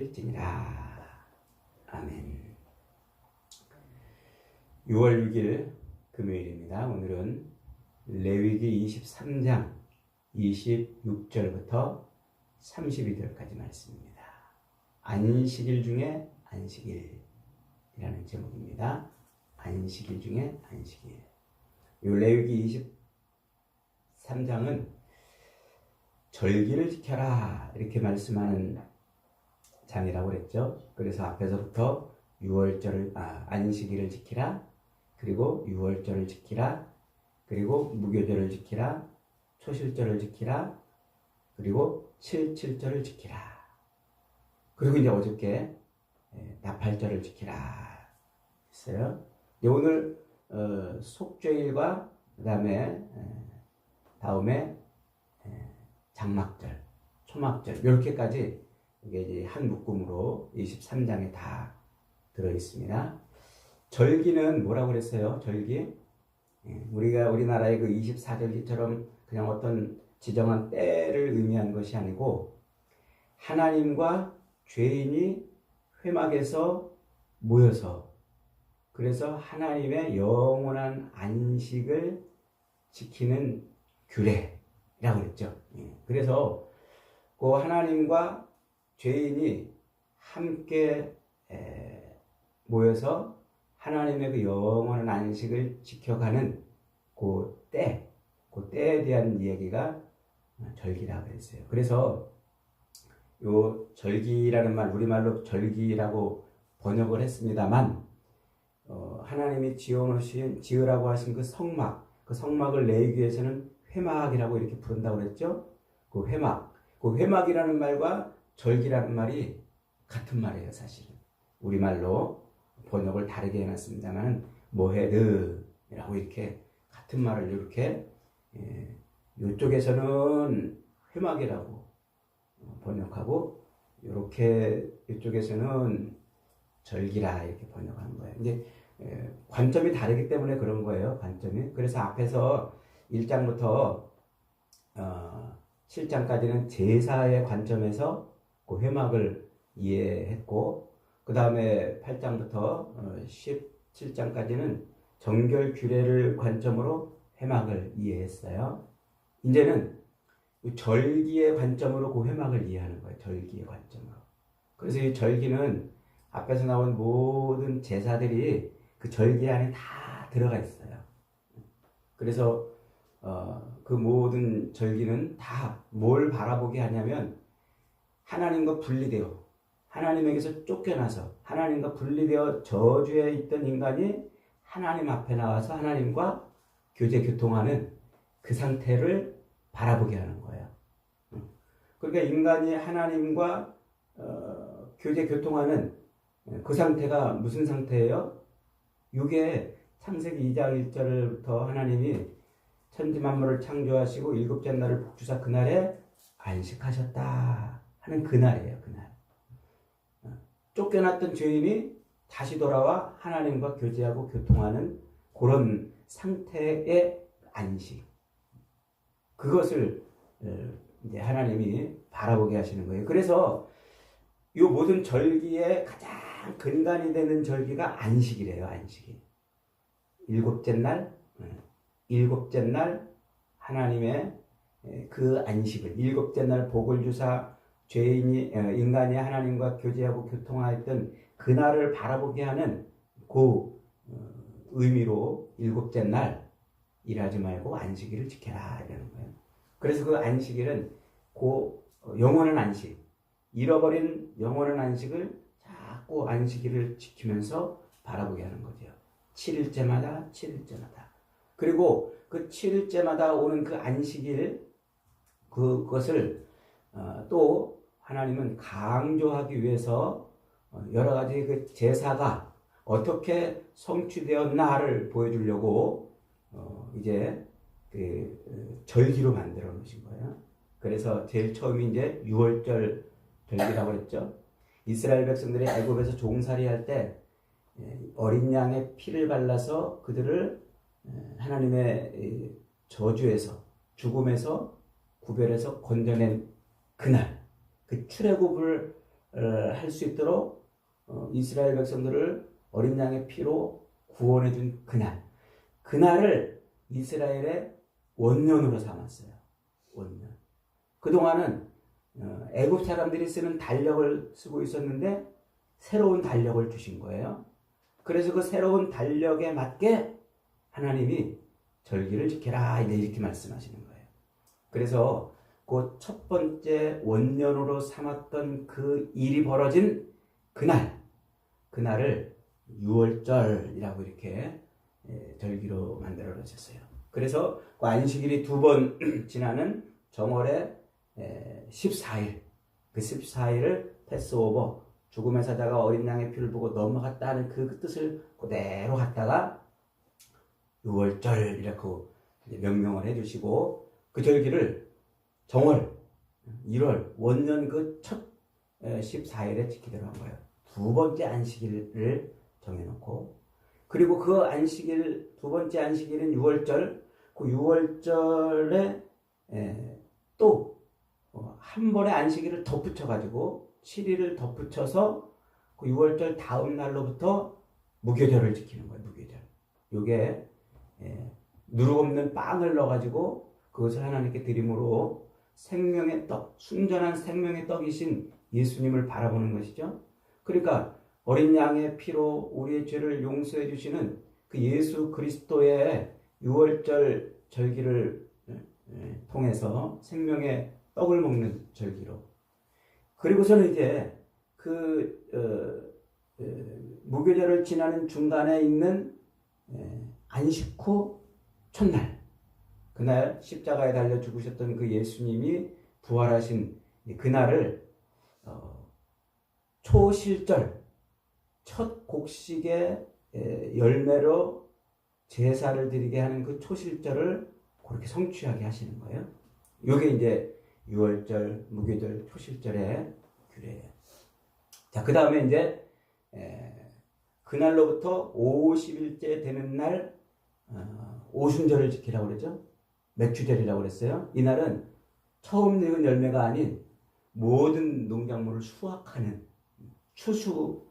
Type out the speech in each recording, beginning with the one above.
일지니라. 아멘. 6월 6일 금요일입니다. 오늘은 레위기 23장 26절부터 32절까지 말씀입니다. 안식일 중에 안식일이라는 제목입니다. 안식일 중에 안식일. 이 레위기 23장은 절기를 지켜라 이렇게 말씀하는 장이라고 그랬죠. 그래서 앞에서부터 6월절을 안식일을 지키라, 그리고 6월절을 지키라, 그리고 무교절을 지키라, 초실절을 지키라, 그리고 7.7절을 지키라. 그리고 이제 어저께 나팔절을 지키라 했어요. 오늘 속죄일과 다음에 장막절, 초막절 이렇게까지 이게 이제 한 묶음으로 23장에 다 들어 있습니다. 절기는 뭐라고 그랬어요? 절기? 우리나라의 그 24절기처럼 그냥 어떤 지정한 때를 의미한 것이 아니고 하나님과 죄인이 회막에서 모여서 그래서 하나님의 영원한 안식을 지키는 규례라고 그랬죠. 그래서 그 하나님과 죄인이 함께 모여서 하나님의 그 영원한 안식을 지켜가는 그 때에 대한 이야기가 절기라고 그랬어요. 그래서 요 절기라는 말, 우리말로 절기라고 번역을 했습니다만, 하나님이 지으라고 하신 그 성막을 레위기에서는 회막이라고 이렇게 부른다고 그랬죠. 그 회막이라는 말과 절기라는 말이 같은 말이에요, 사실은. 우리말로 번역을 다르게 해놨습니다만, 모헤드라고 이렇게 같은 말을 이렇게, 이쪽에서는 회막이라고 번역하고, 이쪽에서는 절기라 이렇게 번역하는 거예요. 이제, 관점이 다르기 때문에 그런 거예요, 관점이. 그래서 앞에서 1장부터, 7장까지는 제사의 관점에서 그 회막을 이해했고, 그 다음에 8장부터 17장까지는 정결 규례를 관점으로 회막을 이해했어요. 이제는 절기의 관점으로 그 회막을 이해하는 거예요. 절기의 관점으로. 그래서 이 절기는 앞에서 나온 모든 제사들이 그 절기 안에 다 들어가 있어요. 그래서 그 모든 절기는 다 뭘 바라보게 하냐면 하나님과 분리되어 하나님에게서 쫓겨나서 하나님과 분리되어 저주에 있던 인간이 하나님 앞에 나와서 하나님과 교제교통하는 그 상태를 바라보게 하는 거예요. 그러니까 인간이 하나님과 교제교통하는 그 상태가 무슨 상태예요? 이게 창세기 2장 1절부터 하나님이 천지만물을 창조하시고 일곱째 날을 복주사 그날에 안식하셨다 하는 그날이에요. 그날. 쫓겨났던 죄인이 다시 돌아와 하나님과 교제하고 교통하는 그런 상태의 안식. 그것을 이제 하나님이 바라보게 하시는 거예요. 그래서 이 모든 절기의 가장 근간이 되는 절기가 안식이래요. 안식이. 일곱째 날 하나님의 그 안식을 일곱째 날 복을 주사 인간이 하나님과 교제하고 교통하였던 그날을 바라보게 하는 그 의미로 일곱째 날 일하지 말고 안식일을 지켜라 이러는 거예요. 그래서 그 안식일은 그 영원한 안식, 잃어버린 영원한 안식을 자꾸 안식일을 지키면서 바라보게 하는 거죠. 7일째마다. 그리고 그 7일째마다 오는 그 안식일, 그것을 또 하나님은 강조하기 위해서 여러 가지 그 제사가 어떻게 성취되었나를 보여주려고 이제 그 절기로 만들어 놓으신 거예요. 그래서 제일 처음이 이제 6월절 절기라고 그랬죠. 이스라엘 백성들이 애굽에서 종살이할 때 어린 양의 피를 발라서 그들을 하나님의 저주에서 죽음에서 구별해서 건져낸 그날 그 출애굽을 할 수 있도록 이스라엘 백성들을 어린 양의 피로 구원해 준 그날을 이스라엘의 원년으로 삼았어요. 원년. 그동안은 애굽 사람들이 쓰는 달력을 쓰고 있었는데 새로운 달력을 주신 거예요. 그래서 그 새로운 달력에 맞게 하나님이 절기를 지켜라 이렇게 말씀하시는 거예요. 그래서 그 첫 번째 원년으로 삼았던 그 일이 벌어진 그날을 유월절이라고 이렇게 절기로 만들어 놓으셨어요. 그래서 그 안식일이 두 번 지나는 정월의 14일, 그 14일을 패스오버, 죽음의 사자가 어린 양의 피를 보고 넘어갔다는 그 뜻을 그대로 갖다가 유월절이라고 명명을 해주시고, 그 절기를 정월 1월 원년 그 첫 14일에 지키도록 한 거예요. 두 번째 안식일을 정해놓고, 그리고 그 안식일, 두 번째 안식일은 유월절, 그 유월절에 또 한 번의 안식일을 덧붙여가지고 7일을 덧붙여서 그 유월절 다음 날로부터 무교절을 지키는 거예요. 무교절. 요게 누룩 없는 빵을 넣어가지고 그것을 하나님께 드림으로 생명의 떡, 순전한 생명의 떡이신 예수님을 바라보는 것이죠. 그러니까 어린 양의 피로 우리의 죄를 용서해 주시는 그 예수 그리스도의 유월절 절기를 통해서 생명의 떡을 먹는 절기로, 그리고서는 이제 무교절을 지나는 중간에 있는 안식 후 첫날, 그날 십자가에 달려 죽으셨던 그 예수님이 부활하신 그날을 초실절, 첫 곡식의 열매로 제사를 드리게 하는 그 초실절을 그렇게 성취하게 하시는 거예요. 이게 이제 유월절, 무교절, 초실절의 규례예요. 자, 그 다음에 이제 그날로부터 50일째 되는 날 오순절을 지키라고 그러죠. 맥추절이라고 그랬어요. 이날은 처음 늙은 열매가 아닌 모든 농작물을 수확하는 추수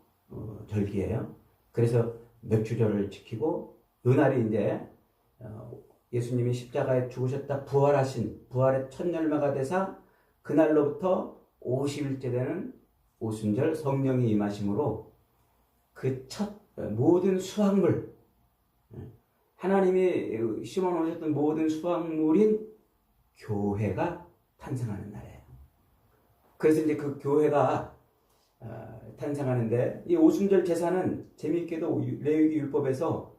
절기예요. 그래서 맥추절을 지키고, 이 날이 이제 예수님이 십자가에 죽으셨다 부활하신 부활의 첫 열매가 되사 그날로부터 50일째 되는 오순절, 성령이 임하심으로 그 첫 모든 수확물, 하나님이 심어 놓으셨던 모든 수확물인 교회가 탄생하는 날이에요. 그래서 이제 그 교회가 탄생하는데, 이 오순절 제사는 재미있게도 레위기 율법에서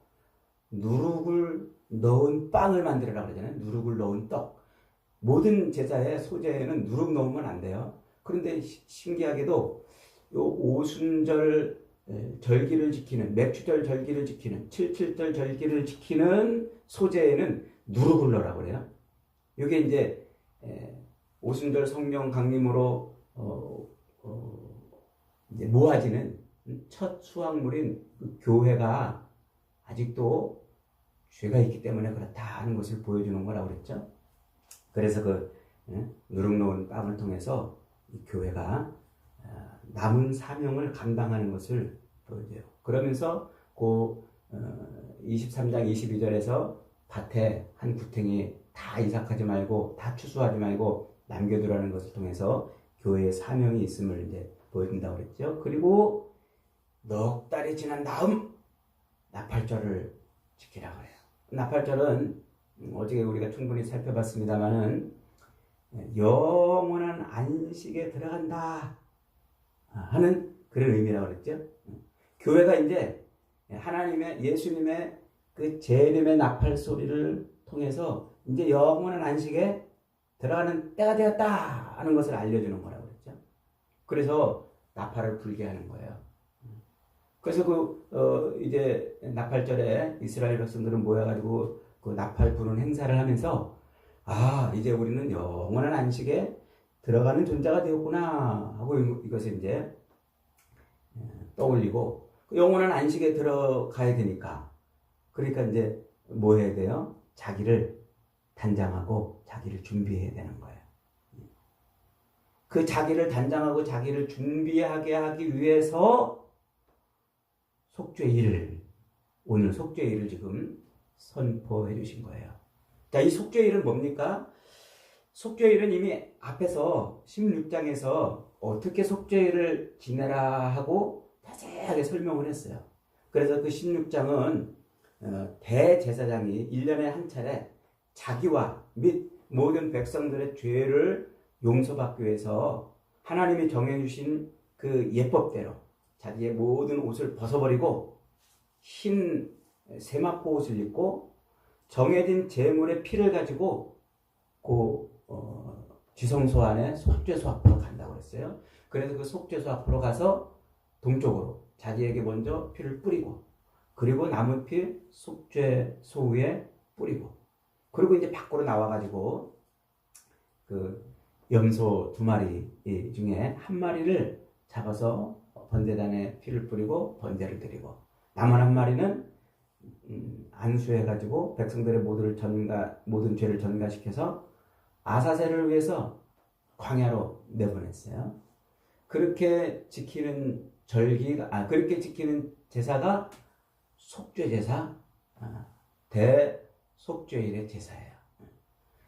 누룩을 넣은 빵을 만들으라고 그러잖아요. 누룩을 넣은 떡. 모든 제사의 소재에는 누룩 넣으면 안 돼요. 그런데 신기하게도 요 오순절 절기를 지키는, 맥추절 절기를 지키는, 77절 절기를 지키는 소재에는 누룩을 넣으라고 그래요. 이게 이제 오순절 성령 강림으로 이제 모아지는 첫 수확물인 그 교회가 아직도 죄가 있기 때문에 그렇다 하는 것을 보여주는 거라고 그랬죠. 그래서 그 누룩 넣은 빵을 통해서 이 교회가 남은 사명을 감당하는 것을 보여줘요. 그러면서 그 23장 22절에서 밭에 한 구탱이 다 이삭하지 말고 다 추수하지 말고 남겨두라는 것을 통해서 교회의 사명이 있음을 이제 보여준다고 그랬죠. 그리고 넉 달이 지난 다음 나팔절을 지키라고 해요. 나팔절은 어저께 우리가 충분히 살펴봤습니다만은 영원한 안식에 들어간다 하는 그런 의미라고 그랬죠. 교회가 이제 하나님의, 예수님의 그 재림의 나팔 소리를 통해서 이제 영원한 안식에 들어가는 때가 되었다 하는 것을 알려주는 거라고 그랬죠. 그래서 나팔을 불게 하는 거예요. 그래서 이제 나팔절에 이스라엘 백성들은 모여가지고 그 나팔 부는 행사를 하면서, 이제 우리는 영원한 안식에 들어가는 존재가 되었구나 하고 이것을 이제 떠올리고, 영원한 안식에 들어가야 되니까, 그러니까 이제 뭐 해야 돼요? 자기를 단장하고 자기를 준비해야 되는 거예요. 그 자기를 단장하고 자기를 준비하게 하기 위해서 속죄일을, 오늘 속죄일을 지금 선포해 주신 거예요. 자, 이 속죄일은 뭡니까? 속죄일은 이미 앞에서 16장에서 어떻게 속죄일을 지내라 하고 자세하게 설명을 했어요. 그래서 그 16장은 대제사장이 1년에 한 차례 자기와 및 모든 백성들의 죄를 용서받기 위해서 하나님이 정해주신 그 예법대로 자기의 모든 옷을 벗어버리고 흰 세마포 옷을 입고 정해진 제물의 피를 가지고 지성소 안에 속죄소 앞으로 간다고 했어요. 그래서 그 속죄소 앞으로 가서 동쪽으로 자기에게 먼저 피를 뿌리고, 그리고 남은 피 속죄소 위에 뿌리고, 그리고 이제 밖으로 나와가지고 그 염소 2마리 중에 1마리를 잡아서 번제단에 피를 뿌리고 번제를 드리고, 남은 1마리는 안수해가지고 백성들의 모든 죄를 전가시켜서 아사셀을 위해서 광야로 내보냈어요. 그렇게 지키는 그렇게 지키는 제사가 속죄제사, 대속죄일의 제사예요.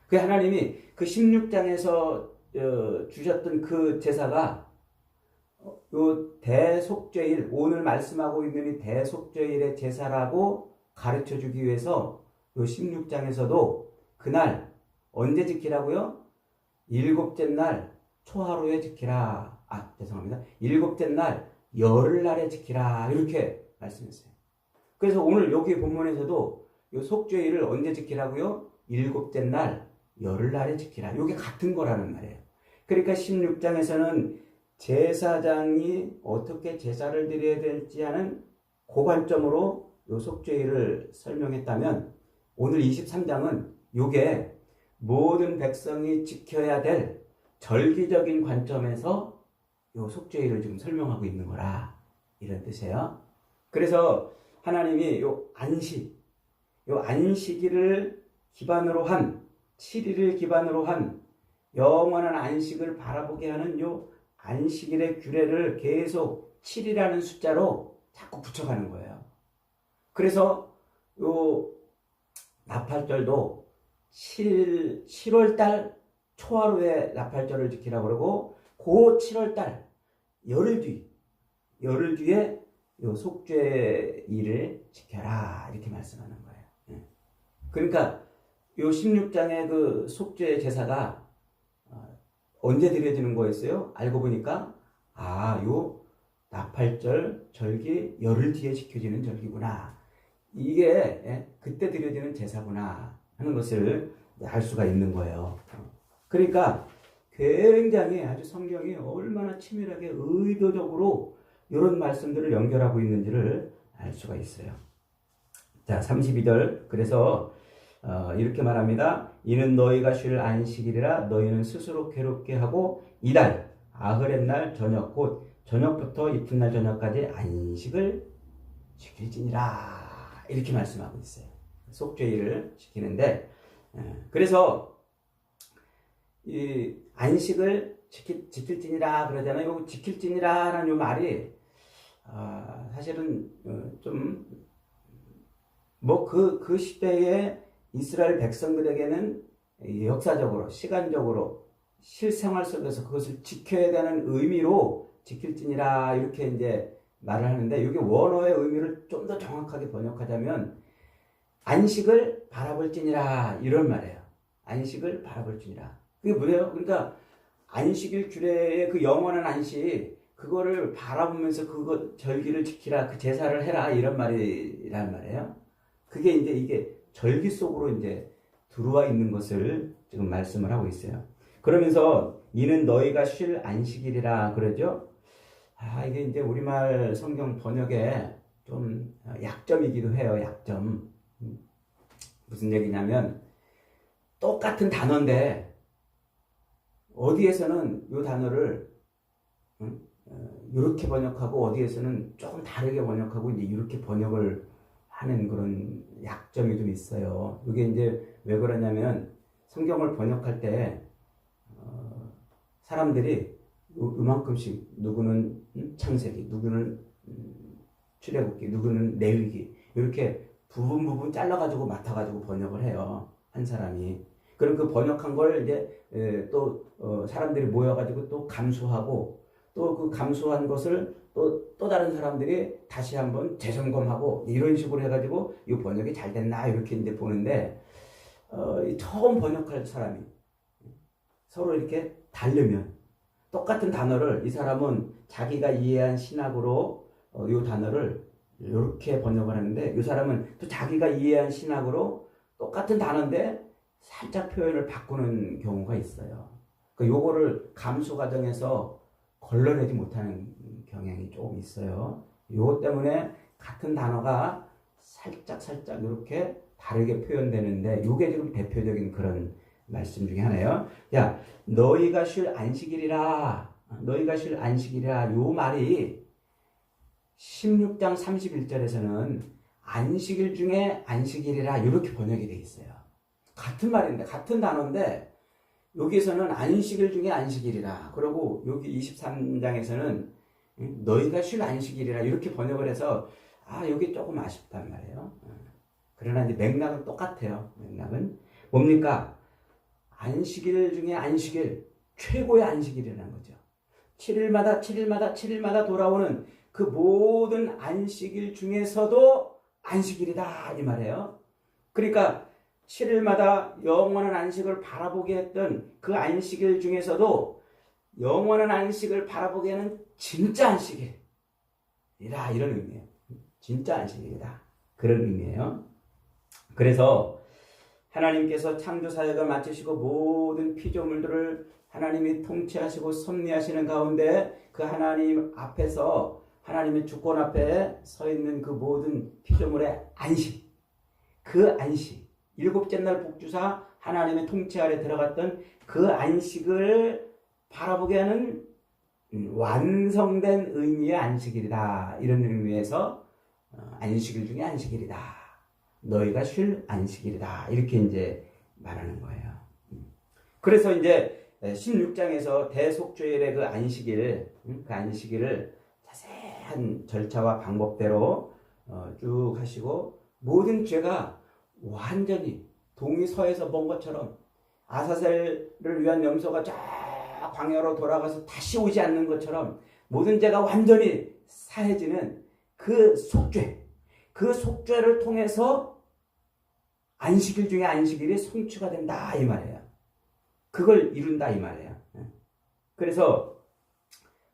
그 하나님이 그 16장에서 주셨던 그 제사가 요 대속죄일, 오늘 말씀하고 있는 이 대속죄일의 제사라고 가르쳐 주기 위해서 요 16장에서도 그날 언제 지키라고요? 7째 날 초하루에 지키라. 죄송합니다. 7째 날 열흘날에 지키라. 이렇게 말씀했어요. 그래서 오늘 여기 본문에서도 요 속죄일을 언제 지키라고요? 7째 날 열흘날에 지키라. 이게 같은 거라는 말이에요. 그러니까 16장에서는 제사장이 어떻게 제사를 드려야 될지 하는 고관점으로 요 속죄일을 설명했다면, 오늘 23장은 요게 모든 백성이 지켜야 될 절기적인 관점에서 요 속죄일을 지금 설명하고 있는 거라, 이런 뜻이에요. 그래서 하나님이 요 안식일을 기반으로 한, 7일을 기반으로 한 영원한 안식을 바라보게 하는 요 안식일의 규례를 계속 7이라는 숫자로 자꾸 붙여가는 거예요. 그래서 요 나팔절도 7월달 초하루에 나팔절을 지키라고 그러고, 그 7월달 열흘 뒤에 요 속죄일을 지켜라, 이렇게 말씀하는 거예요. 그러니까 요 16장의 그 속죄 제사가 언제 드려지는 거였어요? 알고 보니까 요 나팔절 절기 열흘 뒤에 지켜지는 절기구나, 이게 그때 드려지는 제사구나 하는 것을 알 수가 있는 거예요. 그러니까 굉장히 아주 성경이 얼마나 치밀하게 의도적으로 이런 말씀들을 연결하고 있는지를 알 수가 있어요. 자, 32절. 그래서 이렇게 말합니다. 이는 너희가 쉴 안식일이라 너희는 스스로 괴롭게 하고 이달 아흐렛 날 저녁, 곧 저녁부터 이튿날 저녁까지 안식을 지킬지니라, 이렇게 말씀하고 있어요. 속죄일을 지키는데, 그래서 이 안식을 지킬지니라 그러잖아요. 지킬지니라라는 요 말이 사실은 좀 뭐 그 시대에 이스라엘 백성들에게는 역사적으로, 시간적으로, 실생활 속에서 그것을 지켜야 되는 의미로 지킬지니라, 이렇게 이제 말을 하는데, 이게 원어의 의미를 좀 더 정확하게 번역하자면 안식을 바라볼지니라, 이런 말이에요. 안식을 바라볼지니라. 그게 뭐예요? 그러니까 안식일 규례의 그 영원한 안식, 그거를 바라보면서 그거 절기를 지키라, 그 제사를 해라, 이런 말이란 말이에요. 그게 이제 이게 절기 속으로 이제 들어와 있는 것을 지금 말씀을 하고 있어요. 그러면서 이는 너희가 쉴 안식일이라 그러죠. 이게 이제 우리말 성경 번역에 좀 약점이기도 해요. 약점. 무슨 얘기냐면, 똑같은 단어인데 어디에서는 이 단어를 이렇게 번역하고 어디에서는 조금 다르게 번역하고 이제 이렇게 번역을 하는 그런 약점이 좀 있어요. 이게 이제 왜 그러냐면, 성경을 번역할 때 사람들이 요만큼씩 누구는 창세기, 누구는 출애굽기, 누구는 레위기 이렇게 부분 잘라가지고 맡아가지고 번역을 해요. 한 사람이. 그럼 그 번역한 걸 이제 또 사람들이 모여가지고 또 감수하고 또 그 감수한 것을 또 다른 사람들이 다시 한번 재점검하고 이런 식으로 해가지고 이 번역이 잘 됐나 이렇게 이제 보는데 처음 번역할 사람이 서로 이렇게 다르면 똑같은 단어를 이 사람은 자기가 이해한 신학으로 이 단어를 이렇게 번역을 하는데 이 사람은 또 자기가 이해한 신학으로 똑같은 단어인데 살짝 표현을 바꾸는 경우가 있어요. 그러니까 요거를 감수 과정에서 걸러내지 못하는 경향이 조금 있어요. 요것 때문에 같은 단어가 살짝 이렇게 다르게 표현되는데 요게 지금 대표적인 그런 말씀 중에 하나예요. 야, 너희가 쉴 안식일이라 요 말이 16장 31절에서는 안식일 중에 안식일이라 이렇게 번역이 되어 있어요. 같은 말인데 같은 단어인데 여기에서는 안식일 중에 안식일이라 그러고 여기 23장에서는 너희가 쉴 안식일이라 이렇게 번역을 해서 여기 조금 아쉽단 말이에요. 그러나 이제 맥락은 똑같아요. 맥락은 뭡니까? 안식일 중에 안식일, 최고의 안식일이라는 거죠. 7일마다 돌아오는 그 모든 안식일 중에서도 안식일이다 이 말이에요. 그러니까 7일마다 영원한 안식을 바라보게 했던 그 안식일 중에서도 영원한 안식을 바라보게 하는 진짜 안식일이라 이런 의미예요. 진짜 안식일이다. 그런 의미예요. 그래서 하나님께서 창조 사역을 마치시고 모든 피조물들을 하나님이 통치하시고 섭리하시는 가운데 그 하나님 앞에서 하나님의 주권 앞에 서 있는 그 모든 피조물의 안식, 그 안식, 일곱째 날 복주사 하나님의 통치 아래 들어갔던 그 안식을 바라보게 하는 완성된 의미의 안식일이다. 이런 의미에서 안식일 중에 안식일이다. 너희가 쉴 안식일이다. 이렇게 이제 말하는 거예요. 그래서 이제 16장에서 대속죄일의 그 안식일을 자세한 절차와 방법대로 쭉 하시고 모든 죄가 완전히 동이 서에서 본 것처럼 아사셀을 위한 염소가 쫙 광야로 돌아가서 다시 오지 않는 것처럼 모든 죄가 완전히 사해지는 그 속죄를 통해서 안식일 중에 안식일이 성취가 된다 이 말이에요. 그걸 이룬다 이 말이에요. 그래서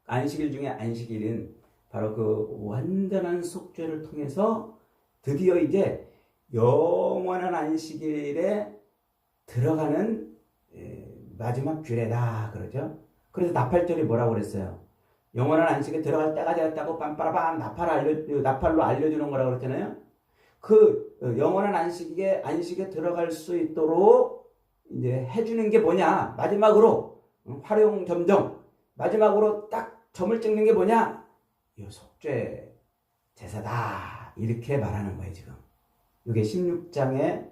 안식일 중에 안식일은 바로 그 완전한 속죄를 통해서 드디어 이제 영원한 안식일에 들어가는 마지막 규례다 그러죠. 그래서 나팔절이 뭐라고 그랬어요? 영원한 안식에 들어갈 때가 되었다고 빰빠라밤 나팔로 알려주는 거라고 그랬잖아요. 그 영원한 안식에 들어갈 수 있도록 이제 해주는 게 뭐냐? 마지막으로 활용 점정 마지막으로 딱 점을 찍는 게 뭐냐? 이 속죄 제사다 이렇게 말하는 거예요 지금. 이게 16장의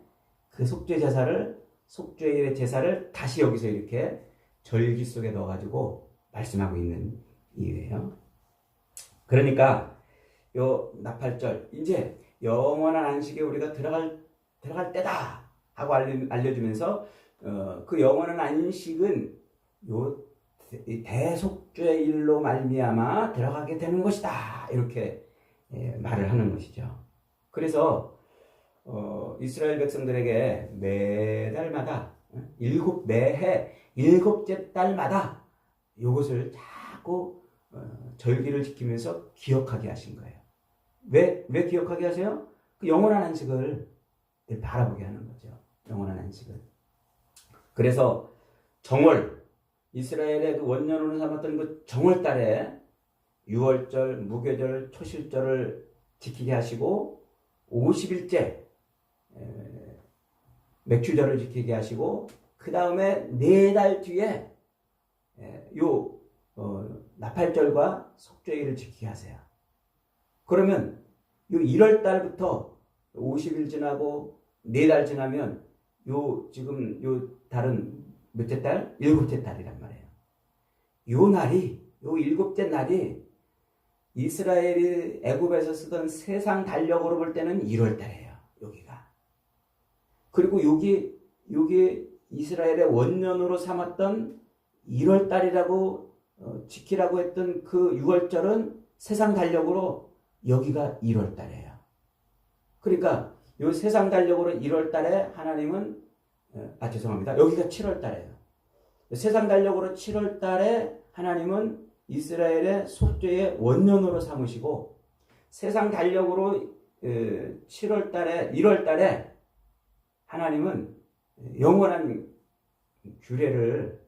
그 속죄일의 제사를 다시 여기서 이렇게 절기 속에 넣어가지고 말씀하고 있는 이유예요. 그러니까 요 나팔절 이제 영원한 안식에 우리가 들어갈 때다 하고 알려주면서 그 영원한 안식은 요 대속죄일로 말미암아 들어가게 되는 것이다 이렇게 말을 하는 것이죠. 그래서 이스라엘 백성들에게 매달마다 매해 일곱째 달마다 이것을 자꾸 절기를 지키면서 기억하게 하신 거예요. 왜 기억하게 하세요? 그 영원한 안식을 바라보게 하는 거죠. 영원한 안식을. 그래서 정월, 이스라엘의 그 원년으로 삼았던 그 정월달에 유월절, 무교절, 초실절을 지키게 하시고 50일째 맥주절을 지키게 하시고 그 다음에 4달 뒤에 나팔절과 속죄일을 지키게 하세요. 그러면 요 1월 달부터 50일 지나고 4달 지나면 지금 요 달은 몇째 달? 7째 달이란 말이에요. 요 날이, 요 일곱째 날이 이스라엘이 애굽에서 쓰던 세상 달력으로 볼 때는 1월 달이에요. 여기가. 그리고 여기 이스라엘의 원년으로 삼았던 1월 달이라고 지키라고 했던 그 6월절은 세상 달력으로 여기가 1월 달이에요. 그러니까 요 세상 달력으로 1월 달에 하나님은 죄송합니다. 여기가 7월 달이에요. 세상 달력으로 7월 달에 하나님은 이스라엘의 속죄의 원년으로 삼으시고 세상 달력으로 7월 달에 1월 달에 하나님은 영원한 규례를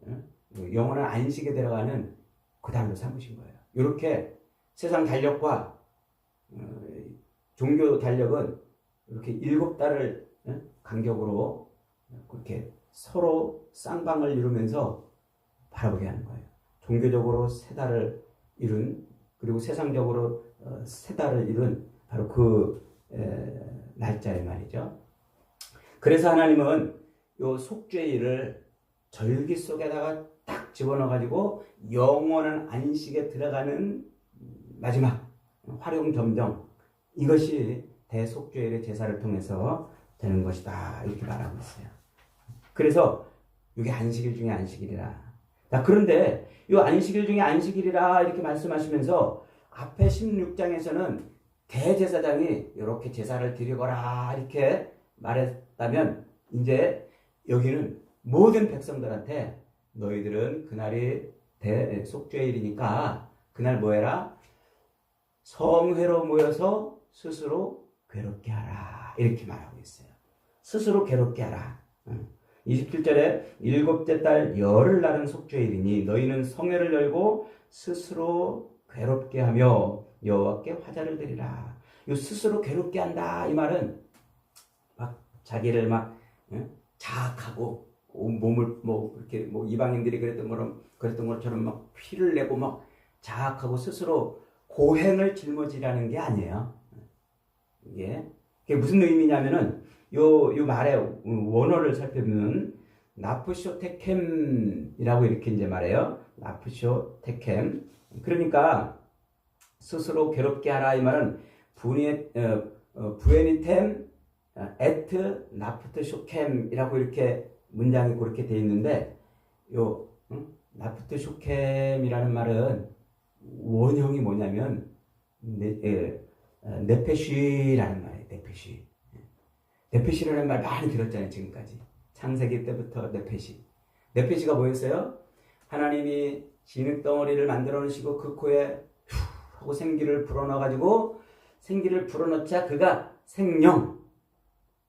영원한 안식에 들어가는 그 달로 삼으신 거예요. 이렇게 세상 달력과 종교 달력은 이렇게 7달을 간격으로 그렇게 서로 쌍방을 이루면서 바라보게 하는 거예요. 종교적으로 3달을 이룬, 그리고 세상적으로 3달을 이룬 바로 그 날짜의 말이죠. 그래서 하나님은 요 속죄일을 절기 속에다가 딱 집어넣어가지고 영원한 안식에 들어가는 마지막 활용점정, 이것이 대속죄일의 제사를 통해서 되는 것이다, 이렇게 말하고 있어요. 그래서 이게 안식일 중에 안식일이라. 자, 그런데 이 안식일 중에 안식일이라 이렇게 말씀하시면서 앞에 16장에서는 대제사장이 이렇게 제사를 드리거라 이렇게 말했다면, 이제 여기는 모든 백성들한테 너희들은 그날이 대속죄일이니까 그날 뭐 해라? 성회로 모여서 스스로 괴롭게 하라, 이렇게 말하고 있어요. 스스로 괴롭게 하라. 27절에 7째 달 열흘 날은 속죄일이니 너희는 성회를 열고 스스로 괴롭게 하며 여호와께 화제를 드리라. 이 스스로 괴롭게 한다, 이 말은 막 자기를 막 자학하고 몸을 이렇게 이방인들이 그랬던 것처럼 막 피를 내고 막 자학하고 스스로 고행을 짊어지라는 게 아니에요. 이게 무슨 의미냐면은 요 말의 원어를 살펴보면 나프쇼 테켐이라고 이렇게 이제 말해요. 나프쇼 테켐. 그러니까 스스로 괴롭게 하라, 이 말은 부에니템 에트 나프트 쇼켐이라고 이렇게 문장이 그렇게 되어 있는데, 요 나프트 쇼켐이라는 말은 원형이 뭐냐면 네페쉬라는 말이에요. 네페쉬라는 말 많이 들었잖아요, 지금까지. 창세기 때부터 네페시가 뭐였어요? 하나님이 진흙덩어리를 만들어 놓으시고 그 코에 후 하고 생기를 불어넣어가지고 생기를 불어넣자 그가 생령,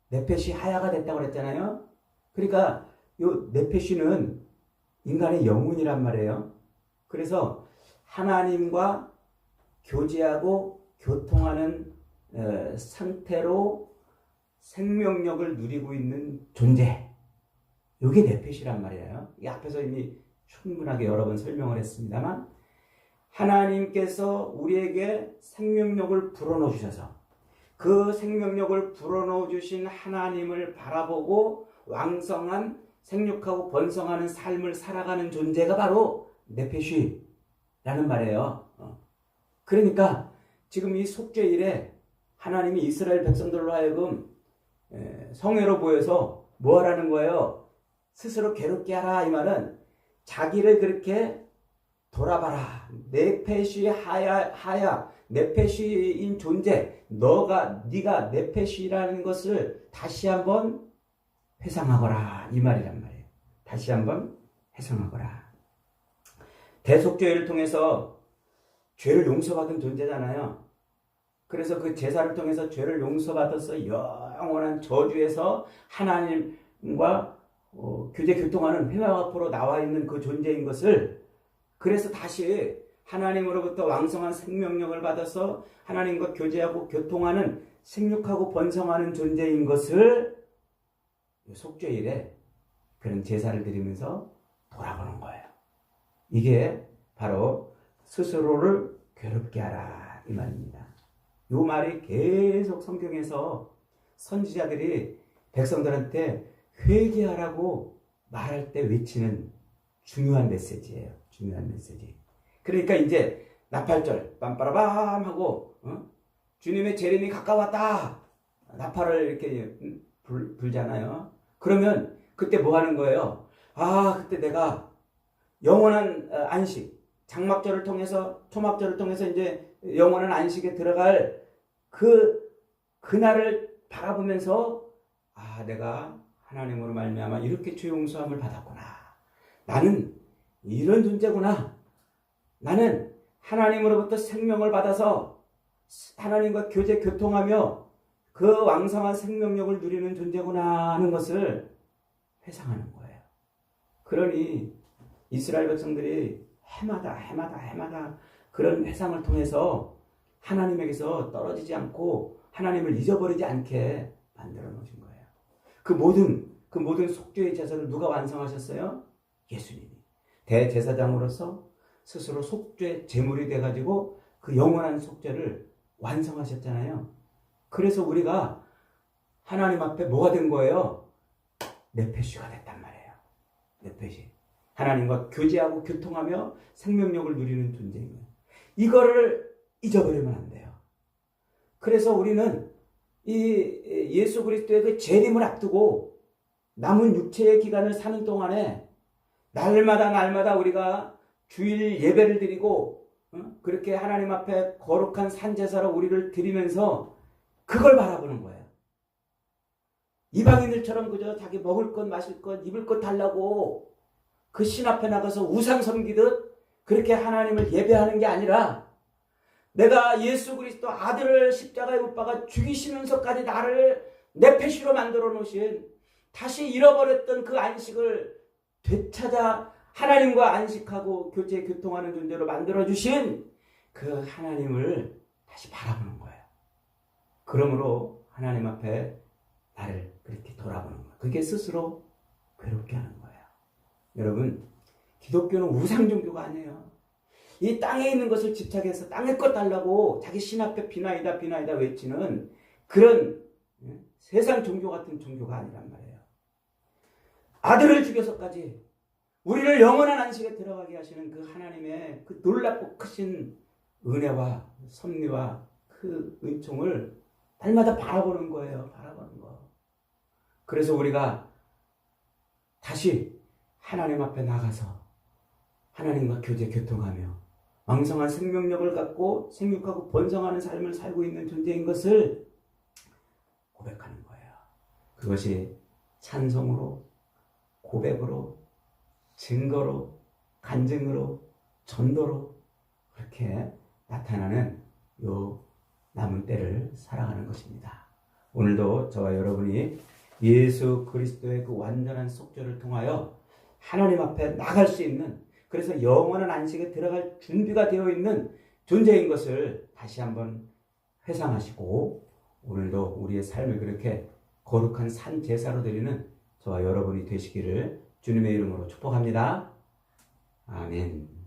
네페시 하야가 됐다고 그랬잖아요. 그러니까 요 네페시는 인간의 영혼이란 말이에요. 그래서 하나님과 교제하고 교통하는 상태로 생명력을 누리고 있는 존재, 이게 네페시란 말이에요. 이 앞에서 이미 충분하게 여러 번 설명을 했습니다만, 하나님께서 우리에게 생명력을 불어넣어 주셔서 그 생명력을 불어넣어 주신 하나님을 바라보고 왕성한 생육하고 번성하는 삶을 살아가는 존재가 바로 네페시라는 말이에요. 그러니까 지금 이 속죄일에 하나님이 이스라엘 백성들로 하여금 성회로 모여서 뭐 하라는 거예요? 스스로 괴롭게 하라, 이 말은 자기를 그렇게 돌아봐라. 네페시 하야 네페시인 존재, 네가 네페시라는 것을 다시 한번 회상하거라, 이 말이란 말이에요. 다시 한번 회상하거라. 대속죄를 통해서 죄를 용서받은 존재잖아요. 그래서 그 제사를 통해서 죄를 용서받아서 영원한 저주에서 하나님과 교제 교통하는 회막 앞으로 나와 있는 그 존재인 것을, 그래서 다시 하나님으로부터 왕성한 생명력을 받아서 하나님과 교제하고 교통하는 생육하고 번성하는 존재인 것을 속죄일에 그런 제사를 드리면서 돌아보는 거예요. 이게 바로 스스로를 괴롭게 하라, 이 말입니다. 이 말이 계속 성경에서 선지자들이 백성들한테 회개하라고 말할 때 외치는 중요한 메시지예요. 중요한 메시지. 그러니까 이제 나팔절 빰빠라밤 하고 주님의 재림이 가까웠다. 나팔을 이렇게 불잖아요. 그러면 그때 뭐 하는 거예요? 그때 내가 영원한 안식, 장막절을 통해서 초막절을 통해서 이제 영원한 안식에 들어갈 그날을 바라보면서 내가 하나님으로 말미암아 이렇게 죄 용서함을 받았구나. 나는 이런 존재구나. 나는 하나님으로부터 생명을 받아서 하나님과 교제 교통하며 그 왕성한 생명력을 누리는 존재구나 하는 것을 회상하는 거예요. 그러니 이스라엘 백성들이 해마다 그런 회상을 통해서 하나님에게서 떨어지지 않고 하나님을 잊어버리지 않게 만들어 놓으신 거예요. 그 모든 속죄의 제사를 누가 완성하셨어요? 예수님이. 대제사장으로서 스스로 속죄 제물이 돼가지고 그 영원한 속죄를 완성하셨잖아요. 그래서 우리가 하나님 앞에 뭐가 된 거예요? 네페시가 됐단 말이에요. 네페시. 하나님과 교제하고 교통하며 생명력을 누리는 존재인 거예요. 이거를 잊어버리면 안 돼요. 그래서 우리는 이 예수 그리스도의 그 재림을 앞두고 남은 육체의 기간을 사는 동안에 날마다 우리가 주일 예배를 드리고 그렇게 하나님 앞에 거룩한 산제사로 우리를 드리면서 그걸 바라보는 거예요. 이방인들처럼 그저 자기 먹을 것 마실 것 입을 것 달라고 그 신 앞에 나가서 우상 섬기듯 그렇게 하나님을 예배하는 게 아니라 내가 예수 그리스도 아들을 십자가에 못 박아 죽이시면서까지 나를 네페시로 만들어 놓으신 다시 잃어버렸던 그 안식을 되찾아 하나님과 안식하고 교제 교통하는 존재로 만들어 주신 그 하나님을 다시 바라보는 거예요. 그러므로 하나님 앞에 나를 그렇게 돌아보는 거예요. 그게 스스로 괴롭게 하는 거예요. 여러분, 기독교는 우상 종교가 아니에요. 이 땅에 있는 것을 집착해서 땅의 것 달라고 자기 신 앞에 비나이다 외치는 그런 세상 종교 같은 종교가 아니란 말이에요. 아들을 죽여서까지 우리를 영원한 안식에 들어가게 하시는 그 하나님의 그 놀랍고 크신 은혜와 섭리와 그 은총을 날마다 바라보는 거예요. 바라보는 거. 그래서 우리가 다시 하나님 앞에 나가서 하나님과 교제 교통하며 왕성한 생명력을 갖고 생육하고 번성하는 삶을 살고 있는 존재인 것을 고백하는 거예요. 그것이 찬송으로, 고백으로, 증거로, 간증으로, 전도로 그렇게 나타나는 요 남은 때를 살아가는 것입니다. 오늘도 저와 여러분이 예수 그리스도의 그 완전한 속죄를 통하여 하나님 앞에 나갈 수 있는, 그래서 영원한 안식에 들어갈 준비가 되어 있는 존재인 것을 다시 한번 회상하시고 오늘도 우리의 삶을 그렇게 거룩한 산 제사로 드리는 저와 여러분이 되시기를 주님의 이름으로 축복합니다. 아멘.